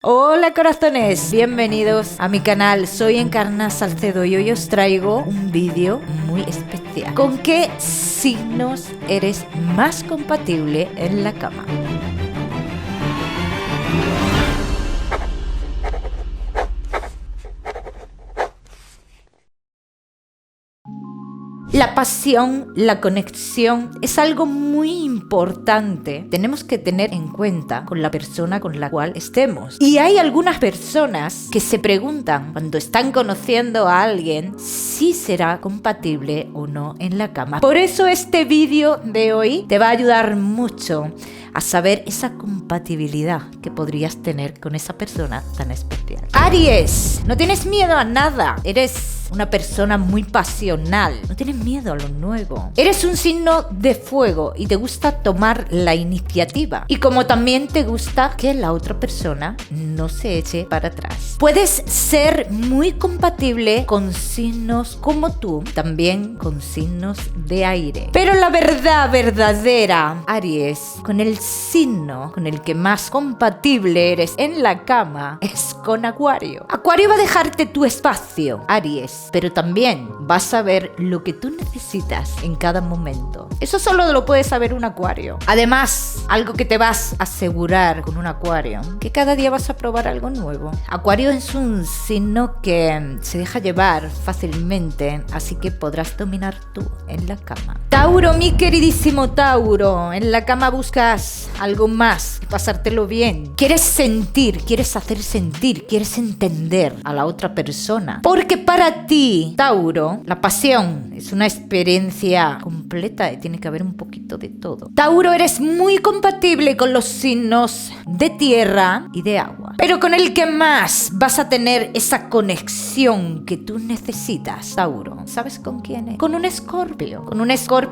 Hola corazones, bienvenidos a mi canal. Soy Encarna Salcedo y hoy os traigo un vídeo muy especial. ¿Con qué signos eres más compatible en la cama? La pasión, la conexión es algo muy importante. Tenemos que tener en cuenta con la persona con la cual estemos. Y hay algunas personas que se preguntan cuando están conociendo a alguien si será compatible o no en la cama. Por eso este vídeo de hoy te va a ayudar mucho a saber esa compatibilidad que podrías tener con esa persona tan especial. Aries, no tienes miedo a nada. Eres una persona muy pasional. No tienes miedo a lo nuevo. Eres un signo de fuego y te gusta tomar la iniciativa. Y como también te gusta que la otra persona no se eche para atrás. Puedes ser muy compatible con signos como tú, también con signos de aire. Pero la verdad verdadera, Aries, con el signo con el que más compatible eres en la cama es con Acuario. Acuario va a dejarte tu espacio, Aries, pero también vas a saber lo que tú necesitas en cada momento. Eso solo lo puede saber un Acuario. Además, algo que te vas a asegurar con un Acuario, que cada día vas a probar algo nuevo. Acuario es un signo que se deja llevar fácilmente, así que podrás dominar tú en la cama. Tauro, mi queridísimo Tauro, en la cama buscas algo más, pasártelo bien. Quieres sentir, quieres hacer sentir, quieres entender a la otra persona. Porque para ti, Tauro, la pasión es una experiencia completa y tiene que haber un poquito de todo. Tauro, eres muy compatible con los signos de tierra y de agua. Pero con el que más vas a tener esa conexión que tú necesitas, Tauro, ¿sabes con quién es? Con un Escorpio. Con un Escorpio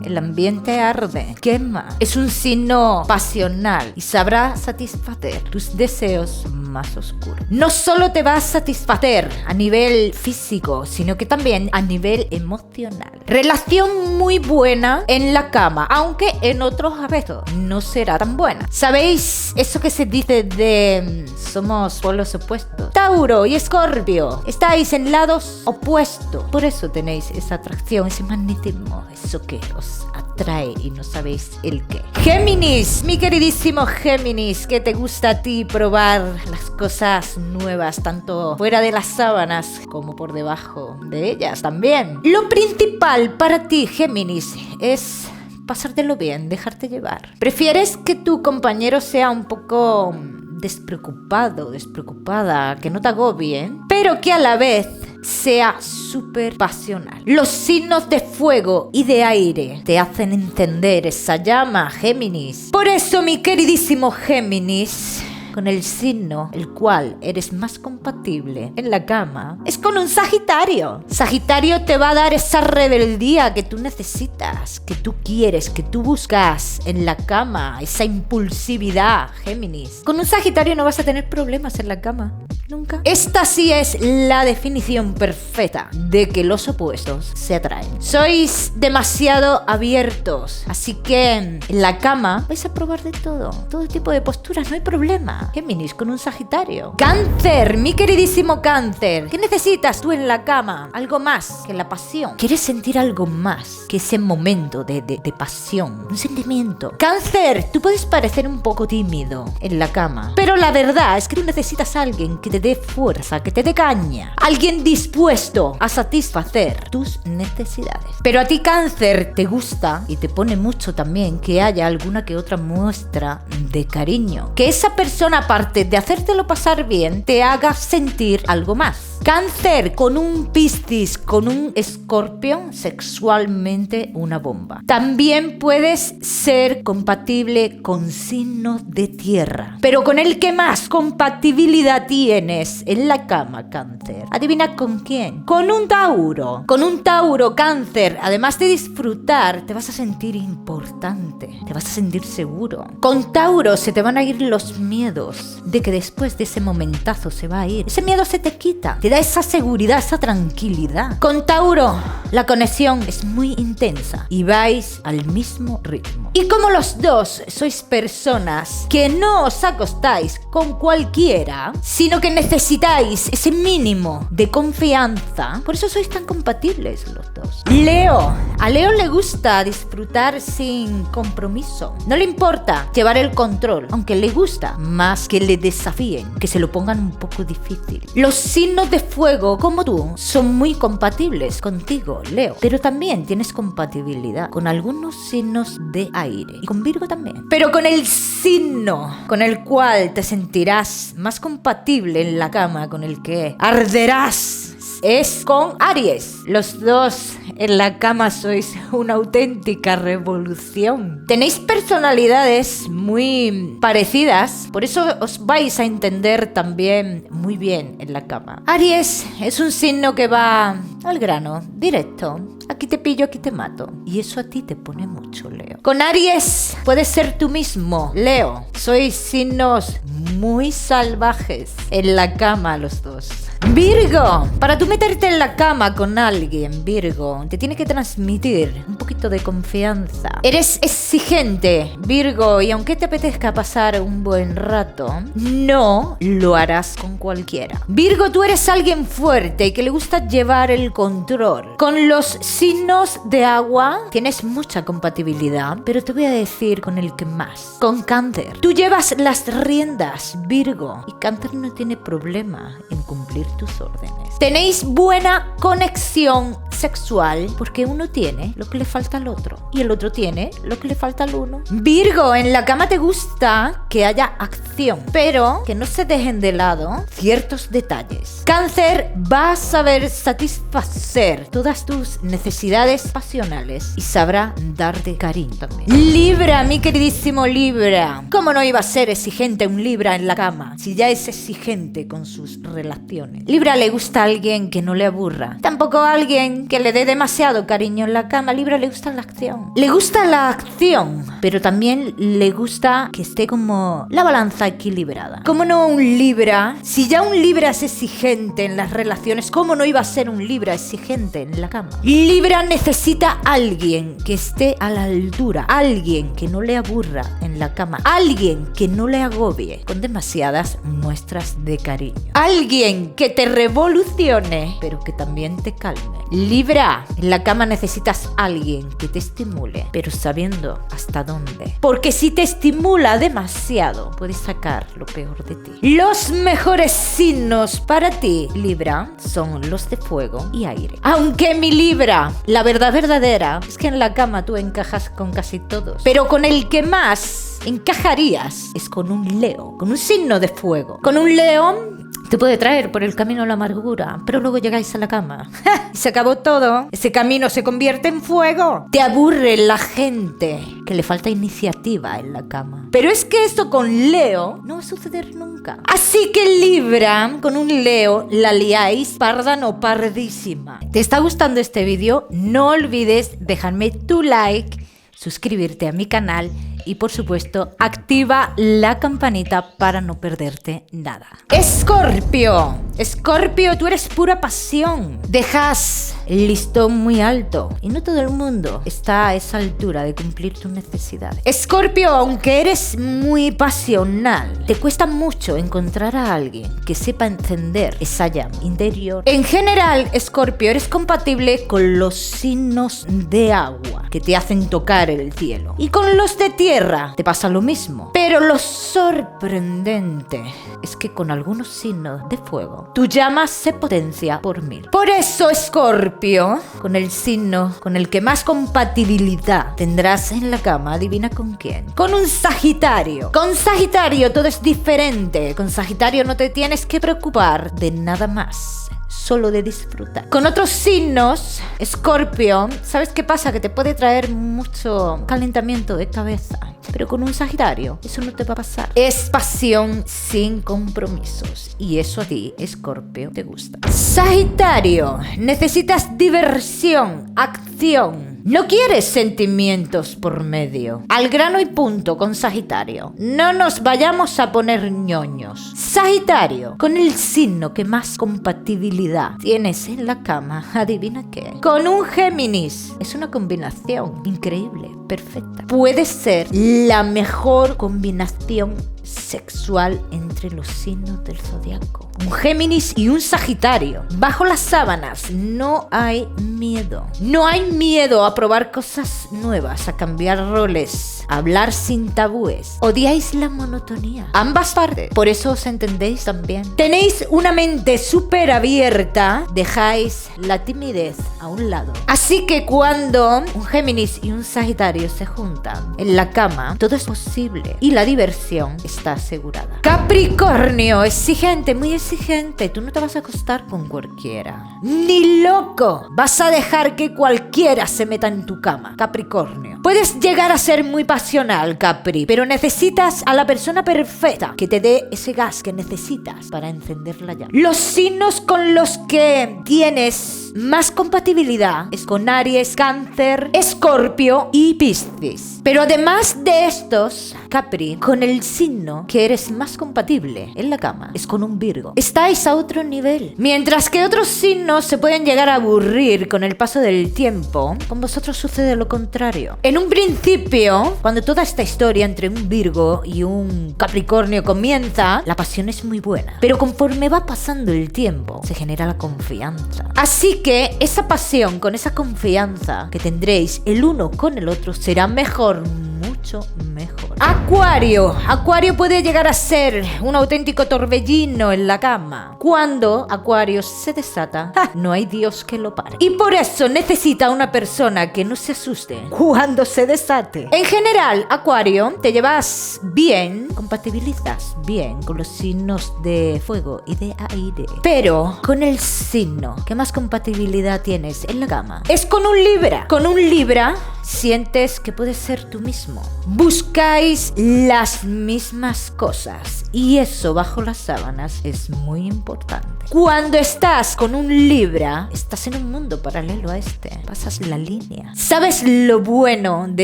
el ambiente arde, quema. Es un signo pasional y sabrá satisfacer tus deseos más oscuros. No solo te va a satisfacer a nivel físico, sino que también a nivel emocional. Relación muy buena en la cama, aunque en otros aspectos no será tan buena. ¿Sabéis eso que se dice de somos polos opuestos? Tauro y Escorpio, estáis en lados opuestos. Por eso tenéis esa atracción, ese magnetismo, eso que os atrae y no sabéis el qué. Géminis, mi queridísimo Géminis, que te gusta a ti probar las cosas nuevas, tanto fuera de las sábanas como por debajo de ellas también. Lo principal para ti, Géminis, es pasártelo bien, dejarte llevar. Prefieres que tu compañero sea un poco despreocupado, despreocupada, que no te agobie, pero que a la vez sea súper pasional. Los signos de fuego y de aire te hacen encender esa llama, Géminis. Por eso, mi queridísimo Géminis, con el signo el cual eres más compatible en la cama es con un Sagitario. Sagitario te va a dar esa rebeldía que tú necesitas, que tú quieres, que tú buscas en la cama, esa impulsividad, Géminis. Con un Sagitario no vas a tener problemas en la cama. Nunca. Esta sí es la definición perfecta de que los opuestos se atraen. Sois demasiado abiertos, así que en la cama vais a probar de todo tipo de posturas, no hay problema. Géminis con un Sagitario. Cáncer, mi queridísimo Cáncer, ¿qué necesitas tú en la cama? Algo más que la pasión. ¿Quieres sentir algo más que ese momento de pasión? Un sentimiento. Cáncer, tú puedes parecer un poco tímido en la cama, pero la verdad es que tú necesitas a alguien que te dé fuerza, que te dé caña. Alguien dispuesto a satisfacer tus necesidades. Pero a ti, Cáncer, te gusta y te pone mucho también que haya alguna que otra muestra de cariño. Que esa persona, aparte de hacértelo pasar bien, te haga sentir algo más. Cáncer con un Piscis, con un Escorpio, sexualmente una bomba. También puedes ser compatible con signos de tierra, pero con el que más compatibilidad tienes en la cama, Cáncer. Adivina con quién. Con un Tauro. Con un Tauro, Cáncer, además de disfrutar, te vas a sentir importante, te vas a sentir seguro. Con Tauro se te van a ir los miedos de que después de ese momentazo se va a ir. Ese miedo se te quita. Te da esa seguridad, esa tranquilidad. Con Tauro, la conexión es muy intensa y vais al mismo ritmo. Y como los dos sois personas que no os acostáis con cualquiera, sino que necesitáis ese mínimo de confianza, por eso sois tan compatibles los dos. Leo. A Leo le gusta disfrutar sin compromiso. No le importa llevar el control, aunque le gusta más que le desafíen, que se lo pongan un poco difícil. Los signos de fuego, como tú, son muy compatibles contigo, Leo. Pero también tienes compatibilidad con algunos signos de aire. Y con Virgo también. Pero con el signo con el cual te sentirás más compatible en la cama, con el que arderás, es con Aries. Los dos en la cama sois una auténtica revolución. Tenéis personalidades muy parecidas, por eso os vais a entender también muy bien en la cama. Aries es un signo que va al grano, directo. Aquí te pillo, aquí te mato. Y eso a ti te pone mucho, Leo. Con Aries puedes ser tú mismo, Leo. Sois signos muy salvajes en la cama los dos. Virgo, para tú meterte en la cama con alguien, Virgo, te tiene que transmitir un poquito de confianza. Eres exigente, Virgo, y aunque te apetezca pasar un buen rato, no lo harás con cualquiera. Virgo, tú eres alguien fuerte y que le gusta llevar el control. Con los signos de agua tienes mucha compatibilidad, pero te voy a decir con el que más. Con Cáncer. Tú llevas las riendas, Virgo, y Cáncer no tiene problema en cumplir tus órdenes. Tenéis buena conexión sexual porque uno tiene lo que le falta al otro y el otro tiene lo que le falta al uno. Virgo, en la cama te gusta que haya acción, pero que no se dejen de lado ciertos detalles. Cáncer va a saber satisfacer todas tus necesidades pasionales y sabrá darte cariño también. Libra, mi queridísimo Libra, ¿cómo no iba a ser exigente un Libra en la cama si ya es exigente con sus relaciones? Libra le gusta a alguien que no le aburra, tampoco a alguien que le dé demasiado cariño en la cama. Libra le gusta la acción. Le gusta la acción, pero también le gusta que esté como la balanza equilibrada. ¿Cómo no un Libra? Si ya un Libra es exigente en las relaciones, ¿cómo no iba a ser un Libra exigente en la cama? Libra necesita a alguien que esté a la altura, alguien que no le aburra en la cama, alguien que no le agobie con demasiadas muestras de cariño, alguien que te revolucione, pero que también te calme. Libra, en la cama necesitas a alguien que te estimule, pero sabiendo hasta dónde. Porque si te estimula demasiado, puedes sacar lo peor de ti. Los mejores signos para ti, Libra, son los de fuego y aire. Aunque mi Libra, la verdad verdadera es que en la cama tú encajas con casi todos, pero con el que más encajarías es con un Leo, con un signo de fuego. Con un Leo te puede traer por el camino la amargura, pero luego llegáis a la cama y se acabó todo. Ese camino se convierte en fuego. Te aburre la gente que le falta iniciativa en la cama. Pero es que esto con Leo no va a suceder nunca. Así que Libra, con un Leo la liáis parda no pardísima. ¿Te está gustando este vídeo? No olvides dejarme tu like, suscribirte a mi canal y por supuesto activa la campanita para no perderte nada. Escorpio, Escorpio, tú eres pura pasión. Dejas el listón muy alto y no todo el mundo está a esa altura de cumplir tus necesidades. Escorpio, aunque eres muy pasional, te cuesta mucho encontrar a alguien que sepa encender esa llama interior. En general, Escorpio, eres compatible con los signos de agua que te hacen tocar el cielo, y con los de tierra te pasa lo mismo. Pero lo sorprendente es que con algunos signos de fuego tu llama se potencia por 1000. Por eso, Escorpio, con el signo con el que más compatibilidad tendrás en la cama, adivina con quién. Con un Sagitario. Con Sagitario todo es diferente. Con Sagitario no te tienes que preocupar de nada más, solo de disfrutar. Con otros signos, Escorpio, ¿sabes qué pasa? Que te puede traer mucho calentamiento de cabeza. Pero con un Sagitario eso no te va a pasar. Es pasión sin compromisos, y eso a ti, Escorpio, te gusta. Sagitario, necesitas diversión, acción. No quieres sentimientos por medio. Al grano y punto con Sagitario. No nos vayamos a poner ñoños. Sagitario, con el signo que más compatibilidad tienes en la cama, adivina qué. Con un Géminis. Es una combinación increíble, perfecta. Puede ser la mejor combinación sexual entre los signos del zodiaco. Un Géminis y un Sagitario. Bajo las sábanas no hay miedo. No hay miedo a probar cosas nuevas, a cambiar roles, a hablar sin tabúes. Odiáis la monotonía. Ambas partes. Por eso os entendéis también. Tenéis una mente súper abierta. Dejáis la timidez a un lado. Así que cuando un Géminis y un Sagitario se juntan en la cama, todo es posible y la diversión está asegurada. Capricornio, exigente, muy exigente. Tú no te vas a acostar con cualquiera. Ni loco. Vas a dejar que cualquiera se meta en tu cama. Capricornio. Puedes llegar a ser muy pasional, Capri, pero necesitas a la persona perfecta que te dé ese gas que necesitas para encender la llama. Los signos con los que tienes más compatibilidad es con Aries, Cáncer, Escorpio y Piscis. Pero además de estos, Capri, con el signo que eres más compatible en la cama es con un Virgo. Estáis a otro nivel. Mientras que otros signos se pueden llegar a aburrir con el paso del tiempo, con vosotros sucede lo contrario. En un principio, cuando toda esta historia entre un Virgo y un Capricornio comienza, la pasión es muy buena. Pero conforme va pasando el tiempo, se genera la confianza. Así que esa pasión con esa confianza que tendréis el uno con el otro será mejor, mucho mejor. Acuario. Acuario puede llegar a ser un auténtico torbellino en la cama. Cuando Acuario se desata, no hay Dios que lo pare. Y por eso necesita una persona que no se asuste cuando se desate. En general, Acuario, te llevas bien, compatibilizas bien con los signos de fuego y de aire. Pero con el signo que más compatibilidad tienes en la cama es con un Libra. Con un Libra sientes que puedes ser tú mismo. Buscáis las mismas cosas y eso bajo las sábanas es muy importante. Cuando estás con un Libra, estás en un mundo paralelo a este. Pasas la línea. ¿Sabes lo bueno de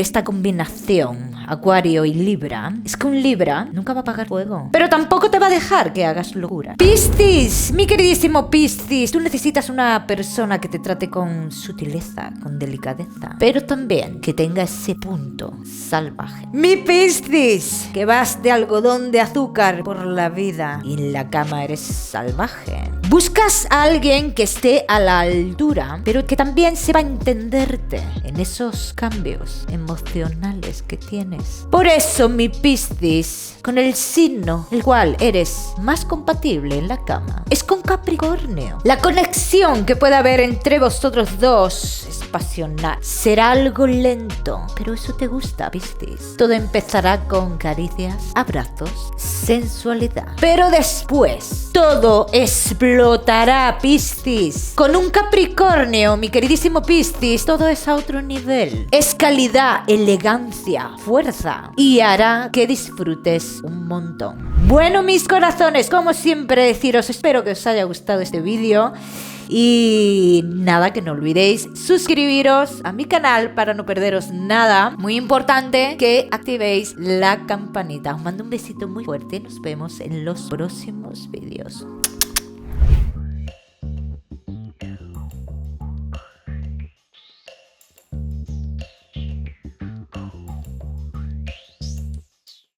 esta combinación Acuario y Libra? Es que un Libra nunca va a apagar fuego, pero tampoco te va a dejar que hagas locura. Piscis, mi queridísimo Piscis, tú necesitas una persona que te trate con sutileza, con delicadeza, pero también que tenga ese punto salvaje. Mi Piscis, que vas de algodón de azúcar por la vida y en la cama eres salvaje. Buscas a alguien que esté a la altura, pero que también sepa entenderte en esos cambios emocionales que tienes. Por eso, mi Piscis, con el signo el cual eres más compatible en la cama es con Capricornio. La conexión que puede haber entre vosotros dos es pasional. Será algo lento, pero eso te gusta, Piscis. Todo empezará con caricias, abrazos, sensualidad. Pero después, todo explotará, Piscis. Con un Capricornio, mi queridísimo Piscis, todo es a otro nivel. Es calidad, elegancia, fuerza y hará que disfrutes un montón. Bueno, mis corazones, como siempre deciros, espero que os haya gustado este vídeo. Y nada, que no olvidéis suscribiros a mi canal para no perderos nada. Muy importante que activéis la campanita. Os mando un besito muy fuerte y nos vemos en los próximos vídeos.